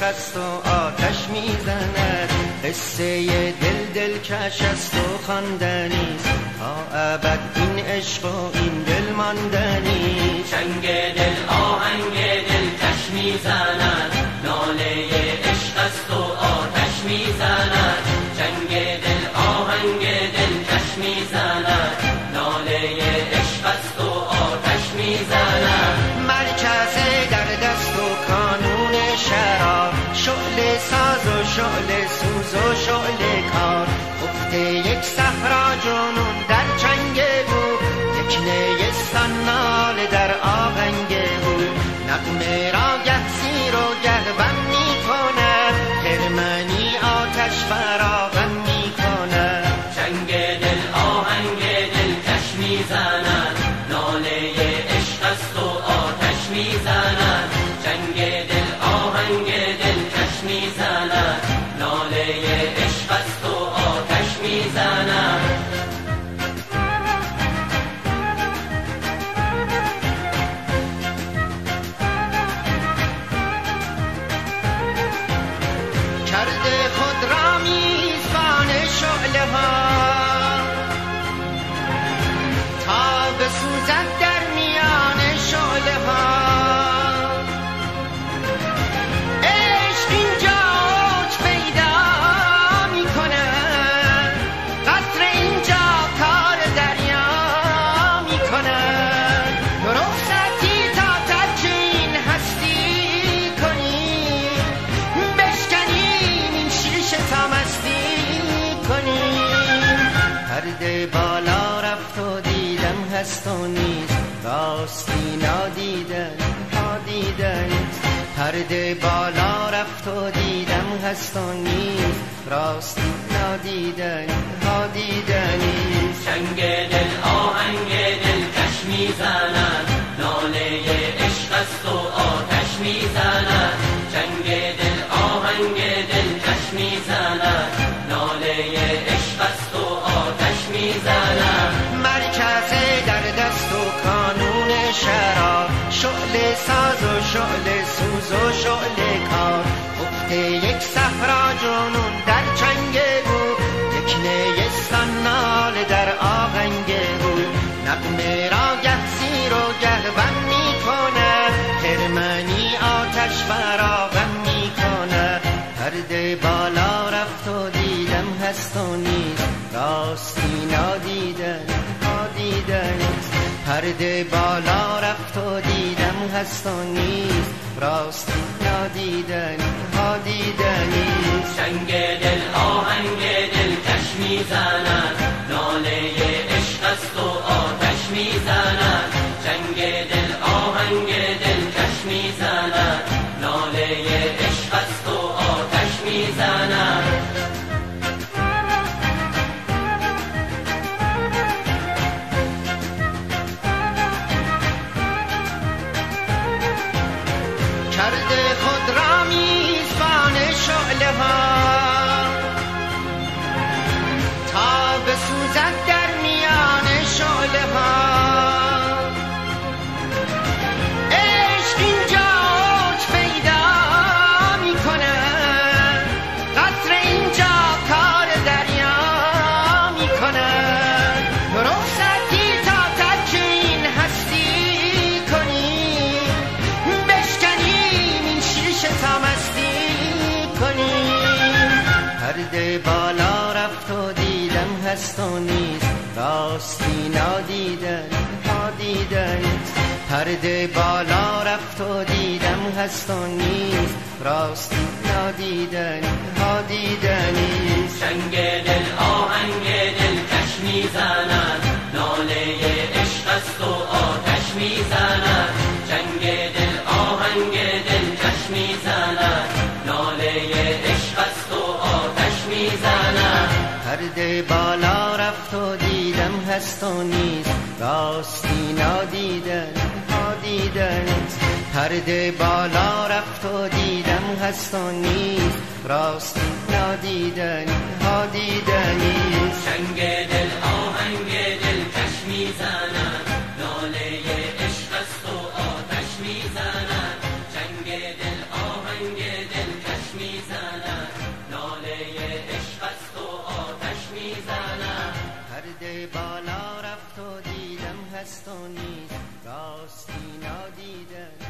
است و آتش میزند. قصه دل کش است و خواندنیست، تا ابد این عشق و این دل ماندنی. چنگ دل آهنگ دل کش میزند، ناله عشق است و آتش میزند. چنگ دل آهنگ دل کش میزند، ناله عشق است و آتش میزند. مرکز در دست و کانون شرار، شعله ساز و شعله سوز و شعله کار. افت یک صحرا جنون در چنگ بود، یک نیستان ناله در آهنگ بود. نغمه را گه زیر و گه بم می کند، خرمنی آتش فراغم می کند. چنگ دل آهنگ دل کش میزند، ناله عشق است و آتش میزند. چنگ دل آهنگ دل کش میزند، ناله عشق است و آتش میزند. کرده خود را میزبان شعله ها، تا بسوزد در میان شعله ها. عشق اینجا اوج پیدا میکند، قطر اینجا کار دریا میکند. رخصتی تا ترک این هستی کنی، بشکنیم این شیشه تا مستی کنیم. پرده بالا رفت و دیدم هست و نیست، راستی نادیدن ها دیدنیست. پرده بالا رفت و دیدم هست و نیست، راستی نادیدن ها دیدنیست. چنگ دل آهنگ دل کش میزند، ناله عشق است و آتش میزند. چنگ دل آهنگ دل کش میزند، ناله عشق است و آتش میزند. مرکز در دست و کانون شرار، شعله ساز و شعله سوز و شعله کار. افت یک صحرا جنون در چنگ بود، یک نیستان ناله در آهنگ بود. نغمه را گه زیر و گه بم می کند، خرمنی آتش فراغم می کند. پرده بالا رفت و دیدم هست و نیست، راستی نادیدن ها دیدنیست. پرده بالا رفت و دیدم هست و نیست، راستی نادیدن ها دیدنیست. چنگ دل آهنگ دل کش میزند، ناله عشق است و آتش میزند. چنگ دل آهنگ دل کش میزند، ناله عشق است و آتش میزند. کرده خود را میزبان شعله ها، تا بسوزد در میان شعله ها. عشق اینجا اوج پیدا میکند، قطر اینجا کار دریا میکند. رخصتی تا ترک این هستی کنی، بشکنیم این شیشه تا مستی کنیم. پرده بالا رفت و دیدم هست و نیست، راستی نادیدن ها دیدنیست. پرده بالا رفت و دیدم هست و نیست، راستی نادیدن ها دیدنیست. چنگ دل آهنگ دل کش میزند، ناله عشق است و آتش میزند. چنگ دل آهنگ دل کش میزند، ناله عشق است و آتش میزند. پرده بالا رفت و دیدم هست و نیست، راستی نادیدن ها دیدنیست. پرده بالا رفت و دیدم هست و نیست، راستی نادیدن ها دیدنیست. چنگ دل آهنگ دل کش میزند، ناله عشق است و آتش میزند. چنگ دل آهنگ دل کش نیست راستی نادیدن